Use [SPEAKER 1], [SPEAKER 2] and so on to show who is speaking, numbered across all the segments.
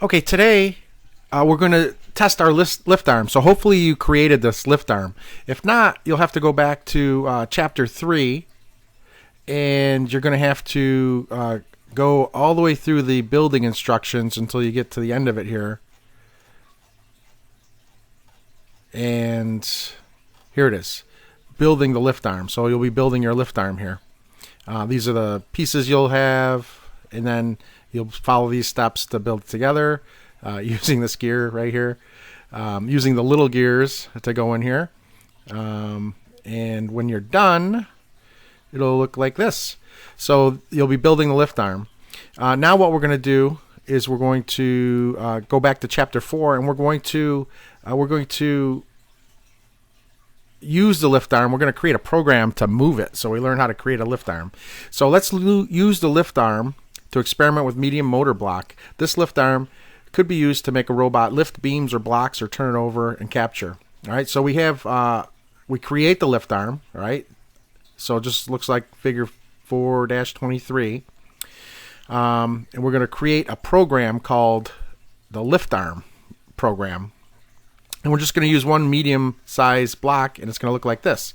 [SPEAKER 1] Okay, today we're going to test our lift arm. So hopefully you created this lift arm. If not, you'll have to go back to chapter 3, and you're going to have to go all the way through the building instructions until you get to the end of it here. And here it is, building the lift arm. So you'll be building your lift arm here. These are the pieces you'll have, and then you'll follow these steps to build it together using this gear right here, using the little gears to go in here. And when you're done, it'll look like this. So you'll be building the lift arm. Now what we're going to do is we're going to go back to chapter 4, and we're going to use the lift arm. We're going to create a program to move it. So we learn how to create a lift arm. So let's use the lift arm to experiment with medium motor block. This lift arm could be used to make a robot lift beams or blocks or turn it over and capture. All right, so we have we create the lift arm. All right, so it just looks like figure 4-23, and we're going to create a program called the LiftArm program, and we're just going to use one medium size block, and it's going to look like this.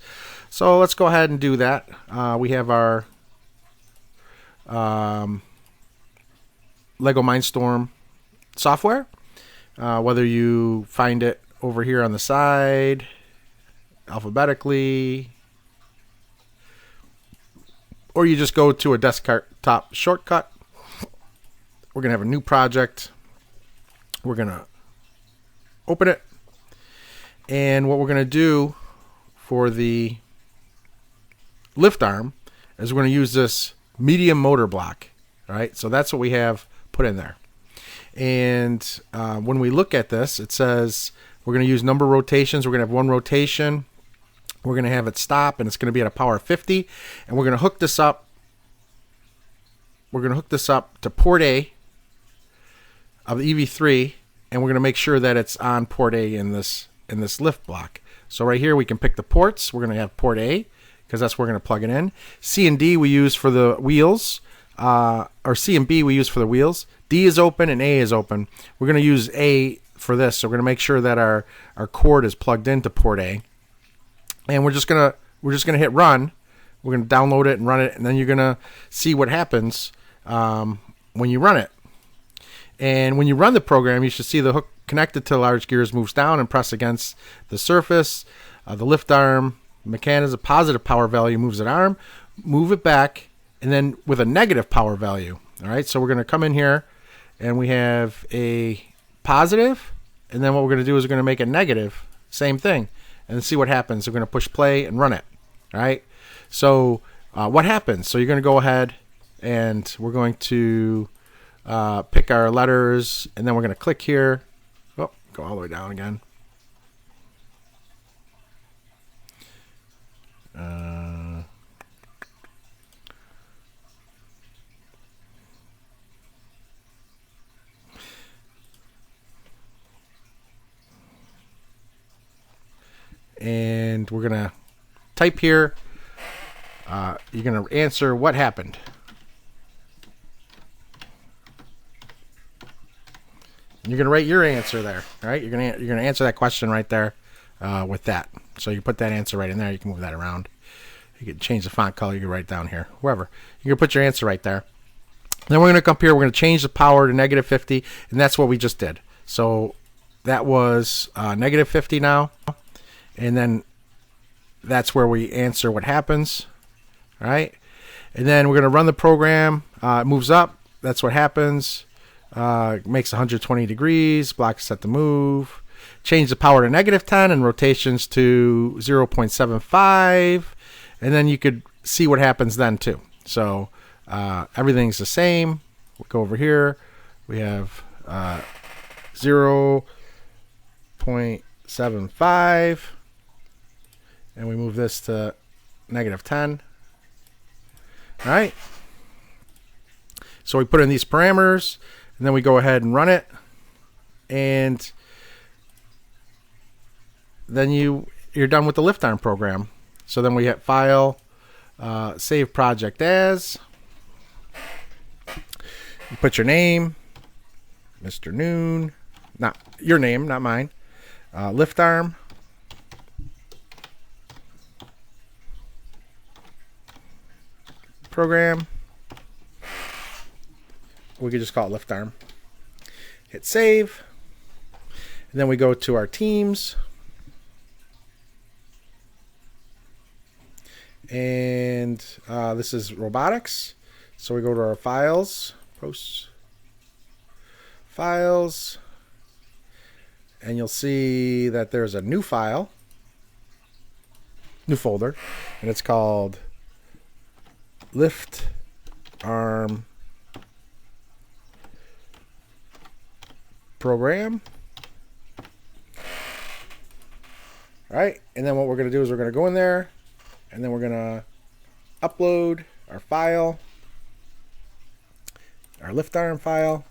[SPEAKER 1] So let's go ahead and do that. We have our Lego Mindstorm software, whether you find it over here on the side alphabetically, or you just go to a desktop shortcut. We're going to have a new project. We're going to open it, and what we're going to do for the lift arm is we're going to use this medium motor block. All right, so that's what we have put in there. And when we look at this, it says we're going to use number rotations. We're going to have one rotation. We're going to have it stop, and it's going to be at a power of 50. And we're going to hook this up. We're going to hook this up to port A of the EV3, and we're going to make sure that it's on port A in this lift block. So right here we can pick the ports. We're going to have port A because that's where we're going to plug it in. C and D we use for the wheels. Or C and B we use for the wheels. D is open and A is open. We're going to use A for this, so we're going to make sure that our cord is plugged into port A, and we're just gonna hit run. We're going to download it and run it, and then you're going to see what happens when you run it. And when you run the program, you should see the hook connected to the large gears moves down and press against the surface. The lift arm mechanism, positive power value moves the arm, move it back, and then with a negative power value. All right, so we're going to come in here, and we have a positive, and then what we're going to do is we're going to make a negative, same thing, and see what happens. We're going to push play and run it. All right, so what happens? So you're going to go ahead, and we're going to pick our letters, and then we're going to click here. Oh, go all the way down again. And we're going to type here. You're going to answer what happened. You're going to write your answer there. All right, you're going to answer that question right there with that. So you put that answer right in there. You can move that around. You can change the font color. You can write it down here. Wherever. You're going to put your answer right there. Then we're going to come up here. We're going to change the power to negative 50, and that's what we just did. So that was negative 50 now. And then that's where we answer what happens. All right. And then we're going to run the program. It moves up. That's what happens. Makes 120 degrees. Block is set to move. Change the power to negative 10 and rotations to 0.75. And then you could see what happens then too. So everything's the same. We'll go over here. We have 0.75. And we move this to negative 10. All right. So we put in these parameters, and then we go ahead and run it. And then you're done with the LiftArm program. So then we hit File, Save Project As. You put your name, Mr. Noon. Not your name, not mine. LiftArm. Program. We could just call it LiftArm. Hit save. And then we go to our teams. And this is robotics. So we go to our files, posts, files, and you'll see that there's a new file, new folder, and it's called LiftArm program. All right, and then what we're going to do is we're going to go in there, and then we're going to upload our file, our LiftArm file.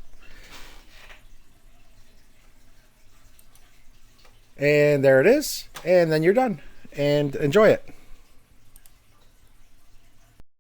[SPEAKER 1] And there it is. And then you're done. And enjoy it.